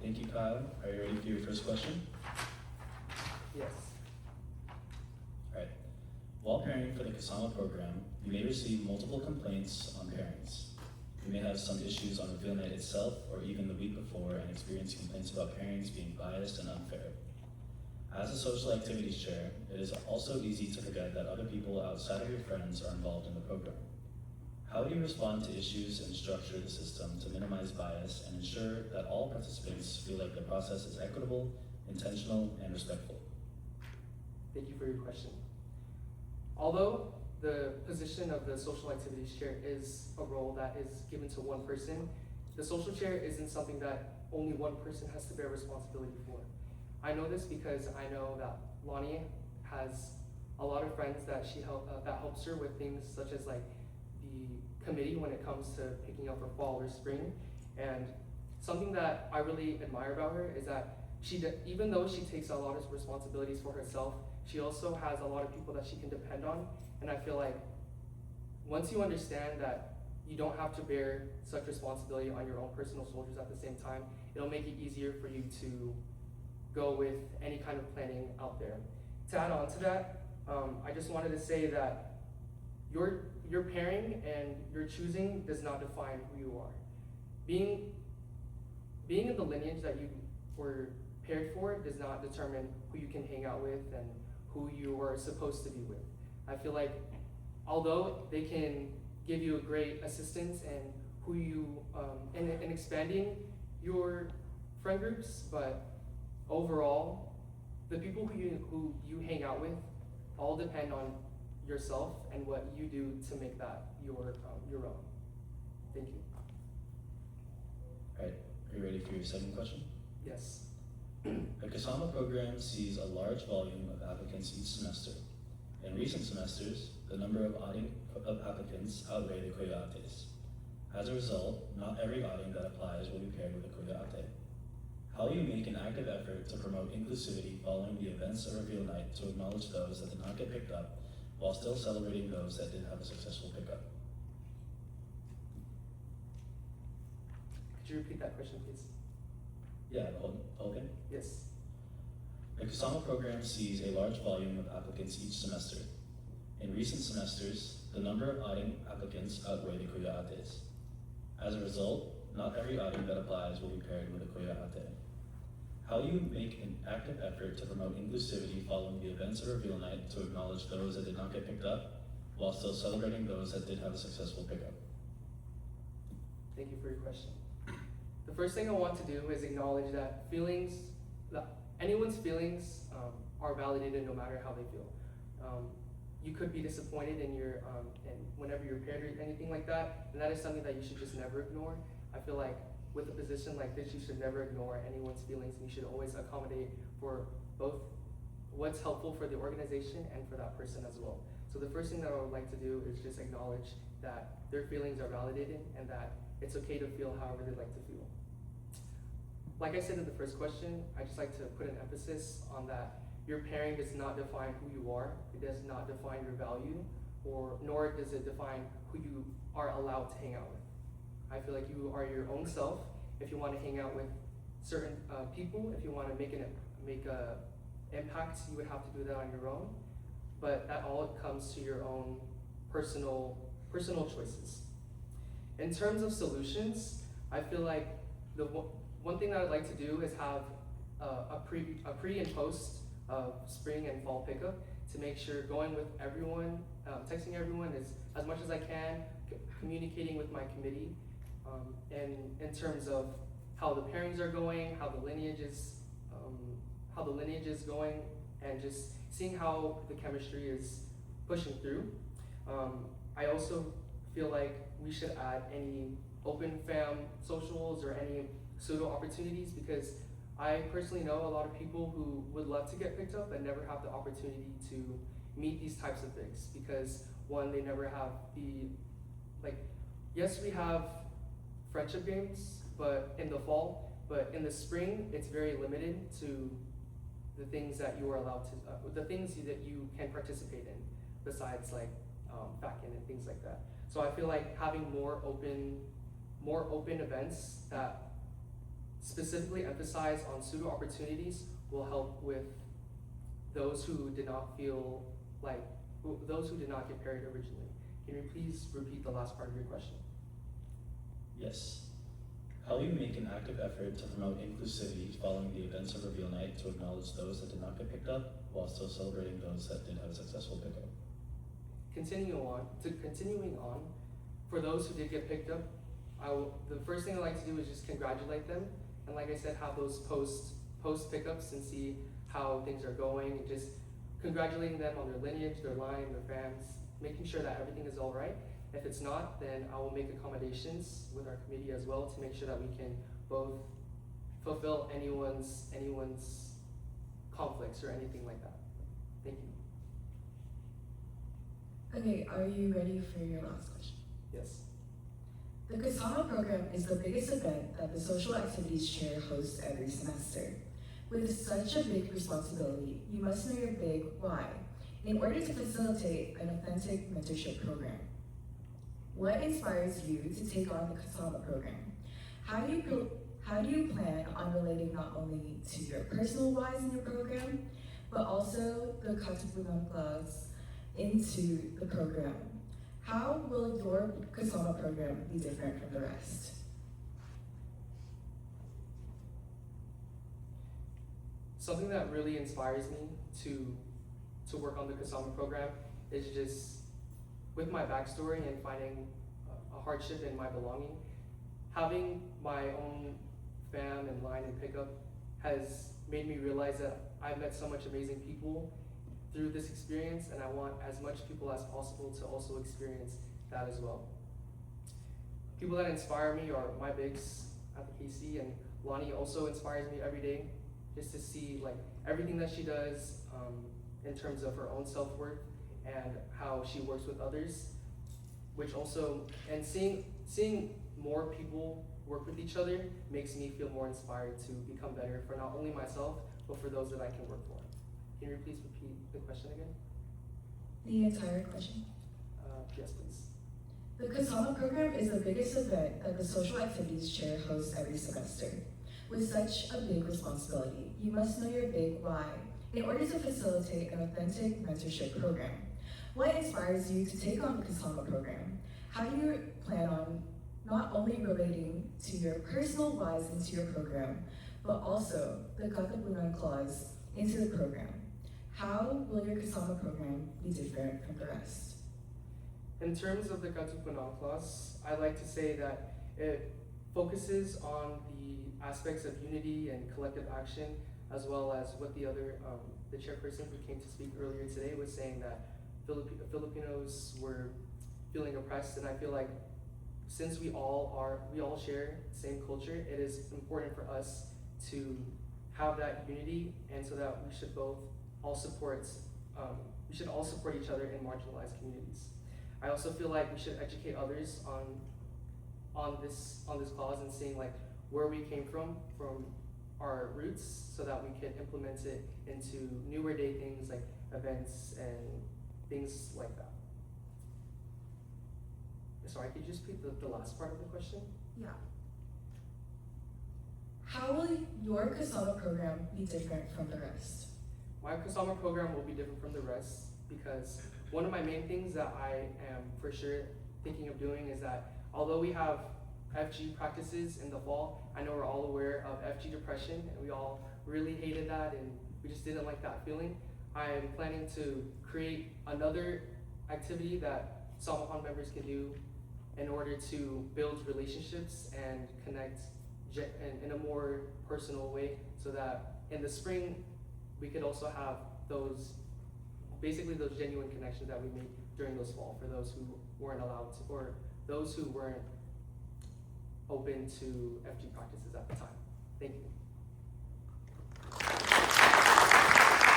Thank you, Kyle. Are you ready for your first question? Yes. Alright. While pairing for the Kasama program, you may receive multiple complaints on pairings. You may have some issues on reveal night itself or even the week before and experience complaints about pairings being biased and unfair. As a social activities chair, it is also easy to forget that other people outside of your friends are involved in the program. How do you respond to issues and structure the system to minimize bias and ensure that all participants feel like the process is equitable, intentional, and respectful? Thank you for your question. Although the position of the social activities chair is a role that is given to one person, the social chair isn't something that only one person has to bear responsibility for. I know this because I know that Lonnie has a lot of friends that that helps her with things such as like the committee when it comes to picking up for fall or spring. And something that I really admire about her is that even though she takes a lot of responsibilities for herself, she also has a lot of people that she can depend on. And I feel like once you understand that you don't have to bear such responsibility on your own personal shoulders at the same time, it'll make it easier for you to go with any kind of planning out there. To add on to that, I just wanted to say that your pairing and your choosing does not define who you are. Being in the lineage that you were paired for does not determine who you can hang out with and who you are supposed to be with. I feel like although they can give you a great assistance in who you in expanding your friend groups, but overall, the people who you hang out with all depend on yourself and what you do to make that your own. Thank you. Alright, are you ready for your second question? Yes. The Kasama program sees a large volume of applicants each semester. In recent semesters, the number of applicants outweigh the Kuya Ates. As a result, not every outing that applies will be paired with a Kuya Ate. How will you make an active effort to promote inclusivity following the events of reveal night to acknowledge those that did not get picked up, while still celebrating those that did have a successful pickup? Could you repeat that question, please? Yeah, the whole thing? Yes. The Kasama program sees a large volume of applicants each semester. In recent semesters, the number of outing applicants outweigh the Kuya Ates. As a result, not every outing that applies will be paired with a Kuya Ate. How do you make an active effort to promote inclusivity following the events of reveal night to acknowledge those that did not get picked up, while still celebrating those that did have a successful pickup? Thank you for your question. The first thing I want to do is acknowledge that anyone's feelings are validated no matter how they feel. You could be disappointed in whenever you're paired or anything like that, and that is something that you should just never ignore. I feel like with a position like this, you should never ignore anyone's feelings, and you should always accommodate for both what's helpful for the organization and for that person as well. So the first thing that I would like to do is just acknowledge that their feelings are validated and that it's okay to feel however they'd like to feel. Like I said in the first question, I just like to put an emphasis on that your pairing does not define who you are, it does not define your value, nor does it define who you are allowed to hang out with. I feel like you are your own self. If you want to hang out with certain people, if you want to make a impact, you would have to do that on your own. But that all comes to your own personal choices. In terms of solutions, I feel like the one thing that I'd like to do is have a pre and post of spring and fall pickup to make sure going with everyone, texting everyone as much as I can, communicating with my committee, and in terms of how the pairings are going, how the lineage is going, and just seeing how the chemistry is pushing through. I also feel like we should add any open fam socials or any pseudo opportunities, because I personally know a lot of people who would love to get picked up and never have the opportunity to meet these types of things, because one, they never have yes, we have friendship games, but in the fall, but in the spring, it's very limited to the things that you are allowed to, the things that you can participate in, besides FACN and things like that. So I feel like having more open events that specifically emphasize on pseudo opportunities will help with those who did not feel like, those who did not get paired originally. Can you please repeat the last part of your question? Yes. How will you make an active effort to promote inclusivity following the events of Reveal Night to acknowledge those that did not get picked up while still celebrating those that did have a successful pickup? Continuing on, for those who did get picked up, the first thing I like to do is just congratulate them, and like I said, have those post pickups and see how things are going, and just congratulating them on their lineage, their line, their fans, making sure that everything is all right. If it's not, then I will make accommodations with our committee as well to make sure that we can both fulfill anyone's conflicts or anything like that. Thank you. Okay, are you ready for your last question? Yes. The Kasama program is the biggest event that the social activities chair hosts every semester. With such a big responsibility, you must know your big why in order to facilitate an authentic mentorship program. What inspires you to take on the Kasama program? How do you plan on relating not only to your personal whys in your program, but also the Katupunan clause into the program? How will your Kasama program be different from the rest? Something that really inspires me to work on the Kasama program is just with my backstory and finding a hardship in my belonging. Having my own fam and line and pickup has made me realize that I've met so much amazing people through this experience, and I want as much people as possible to also experience that as well. People that inspire me are my bigs at the KC, and Lonnie also inspires me every day just to see like everything that she does in terms of her own self-worth and how she works with others, which also, and seeing more people work with each other makes me feel more inspired to become better for not only myself, but for those that I can work for. Can you please repeat the question again? The entire question. Yes, please. The Kasama program is the biggest event that the social activities chair hosts every semester. With such a big responsibility, you must know your big why in order to facilitate an authentic mentorship program. What inspires you to take on the Kasama program? How do you plan on not only relating to your personal whys into your program, but also the Kakapunan clause into the program? How will your Kasama program be different from the rest? In terms of the Katupunan clause, I like to say that it focuses on the aspects of unity and collective action, as well as what the chairperson who came to speak earlier today was saying, that Filipinos were feeling oppressed, and I feel like since we all share the same culture, it is important for us to have that unity, and so that we should all support each other in marginalized communities. I also feel like we should educate others on this clause and seeing like where we came from our roots, so that we can implement it into newer day things like events and things like that. Sorry, could you just repeat the last part of the question? Yeah. How will your Kasama program be different from the rest? My Kasama program will be different from the rest because one of my main things that I am for sure thinking of doing is that although we have FG practices in the fall, I know we're all aware of FG depression, and we all really hated that, and we just didn't like that feeling. I'm planning to create another activity that Samahan members can do in order to build relationships and connect in a more personal way, so that in the spring we could also have those genuine connections that we made during those fall for those who weren't allowed to, or those who weren't open to FG practices at the time. Thank you.